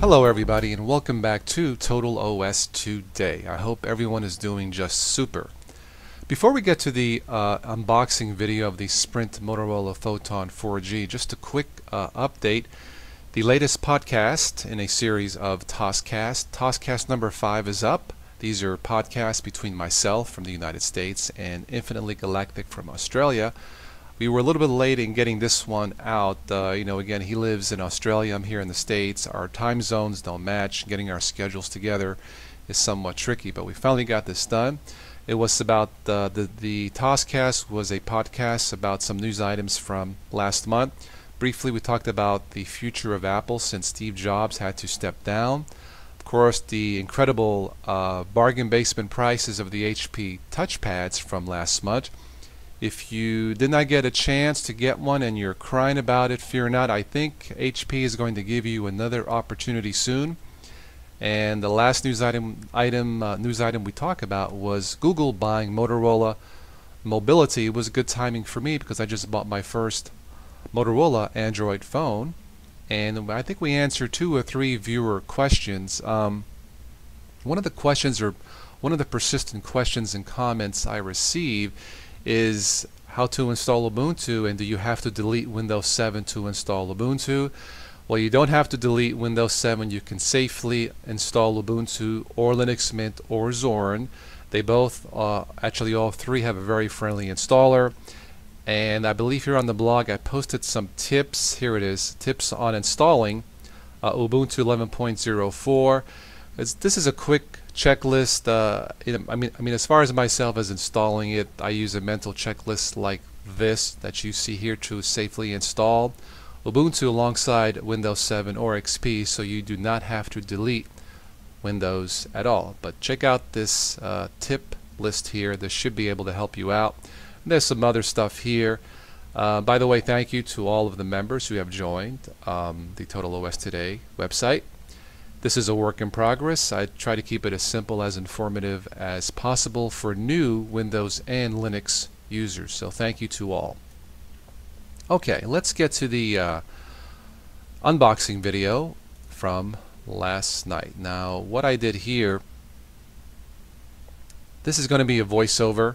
Hello everybody and welcome back to Total OS Today. I hope everyone is doing just super. Before we get to the unboxing video of the Sprint Motorola Photon 4G, just a quick update. The latest podcast in a series of TOScast. TOScast number 5 is up. These are podcasts between myself from the United States and Infinitely Galactic from Australia. We were a little bit late in getting this one out. Again, he lives in Australia, I'm here in the States. Our time zones don't match. Getting our schedules together is somewhat tricky, but we finally got this done. It was about the TOScast was a podcast about some news items from last month. Briefly, we talked about the future of Apple since Steve Jobs had to step down. Of course, the incredible bargain basement prices of the HP touchpads from last month. If you did not get a chance to get one and you're crying about it, fear not. I think HP is going to give you another opportunity soon. And the last news item we talked about was Google buying Motorola Mobility. It was good timing for me because I just bought my first Motorola Android phone, and I think we answered 2 or 3 viewer questions. One of the questions, or one of the persistent questions and comments I receive, is how to install Ubuntu, and do you have to delete Windows 7 to install Ubuntu? Well, you don't have to delete Windows 7. You can safely install Ubuntu or Linux Mint or Zorin. They both, actually all 3, have a very friendly installer. And I believe here on the blog I posted some tips. Here it is, tips on installing Ubuntu 11.04. This is a quick checklist. I mean, as far as myself as installing it, I use a mental checklist like this that you see here to safely install Ubuntu alongside Windows 7 or XP, so you do not have to delete Windows at all. But check out this tip list here. This should be able to help you out. And there's some other stuff here. By the way, thank you to all of the members who have joined the Total OS Today website. This is a work in progress. I try to keep it as simple, as informative as possible for new Windows and Linux users. So thank you to all. Okay, let's get to the unboxing video from last night. Now, what I did here, this is going to be a voiceover.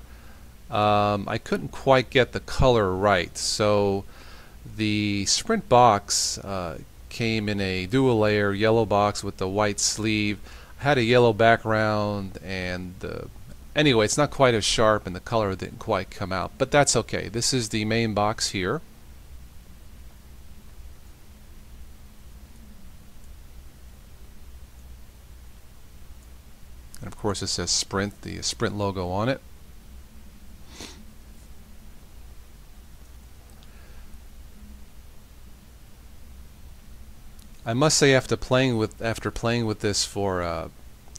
I couldn't quite get the color right, so the Sprint box came in a dual layer yellow box with the white sleeve. Had a yellow background, and anyway, it's not quite as sharp and the color didn't quite come out, but that's okay. This is the main box here. And of course it says Sprint, the Sprint logo on it. I must say, after playing with this for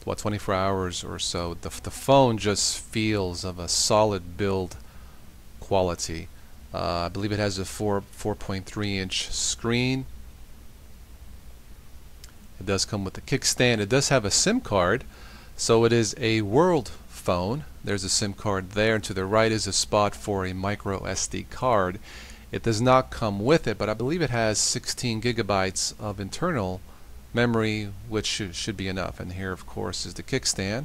24 hours or so, the phone just feels of a solid build quality. I believe it has a 4.3-inch screen. It does come with a kickstand. It does have a SIM card, so it is a world phone. There's a SIM card there, and to the right is a spot for a micro SD card. It does not come with it, but I believe it has 16 gigabytes of internal memory, which should be enough. And here, of course, is the kickstand.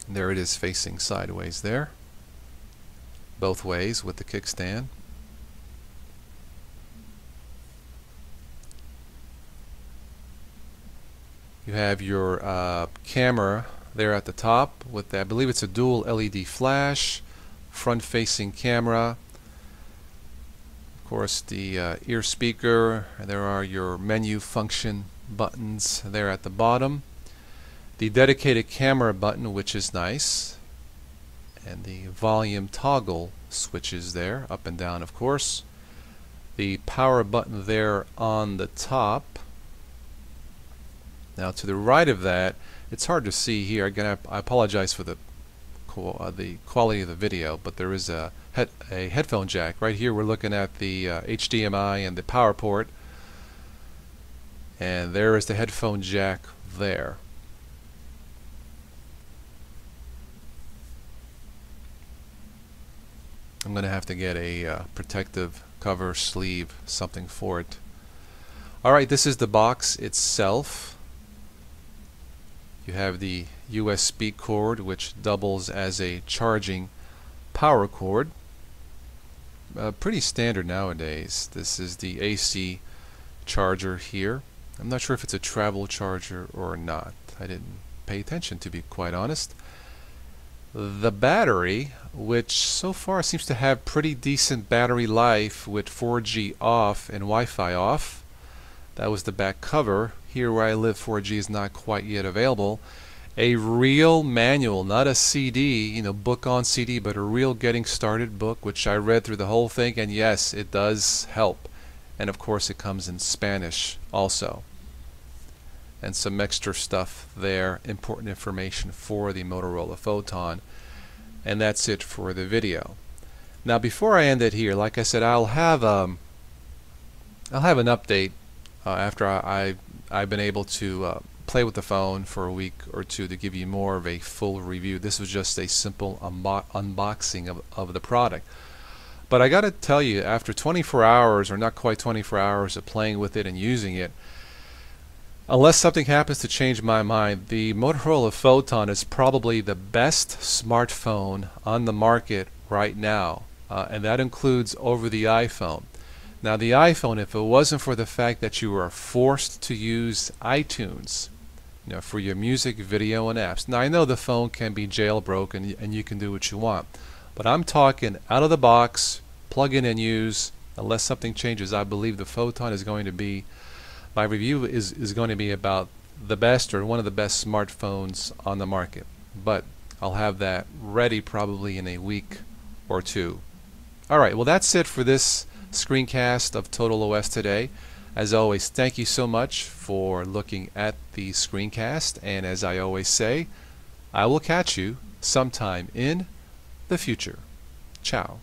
There it is, facing sideways there, both ways with the kickstand. You have your camera there at the top with, I believe it's a dual LED flash, front-facing camera. Of course, the ear speaker. There are your menu function buttons there at the bottom. The dedicated camera button, which is nice, and the volume toggle switches there, up and down, of course. The power button there on the top. Now, to the right of that, it's hard to see here. Again, I apologize for the quality of the video, but there is a headphone jack. Right here we're looking at the HDMI and the power port, and there is the headphone jack there. I'm going to have to get a protective cover, sleeve, something for it. Alright, this is the box itself. You have the USB cord, which doubles as a charging power cord. Pretty standard nowadays. This is the AC charger here. I'm not sure if it's a travel charger or not. I didn't pay attention, to be quite honest. The battery, which so far seems to have pretty decent battery life with 4G off and Wi-Fi off. That was the back cover. Here where I live, 4G is not quite yet available. A real manual, not a CD, book on CD, but a real getting started book, which I read through the whole thing, and yes, it does help. And of course it comes in Spanish also. And some extra stuff there, important information for the Motorola Photon. And that's it for the video. Now before I end it here, like I said, I'll have an update after I've been able to play with the phone for a week or two to give you more of a full review. This was just a simple unboxing of the product. But I gotta tell you, after 24 hours, or not quite 24 hours of playing with it and using it, unless something happens to change my mind, the Motorola Photon is probably the best smartphone on the market right now, and that includes over the iPhone. Now the iPhone, if it wasn't for the fact that you are forced to use iTunes, for your music, video, and apps. Now I know the phone can be jailbroken and you can do what you want, but I'm talking out of the box, plug in and use. Unless something changes, I believe the Photon is going to be, my review is going to be about the best, or one of the best smartphones on the market. But I'll have that ready probably in a week or two. Alright, well that's it for this screencast of Total OS today. As always, thank you so much for looking at the screencast, and as I always say, I will catch you sometime in the future. Ciao.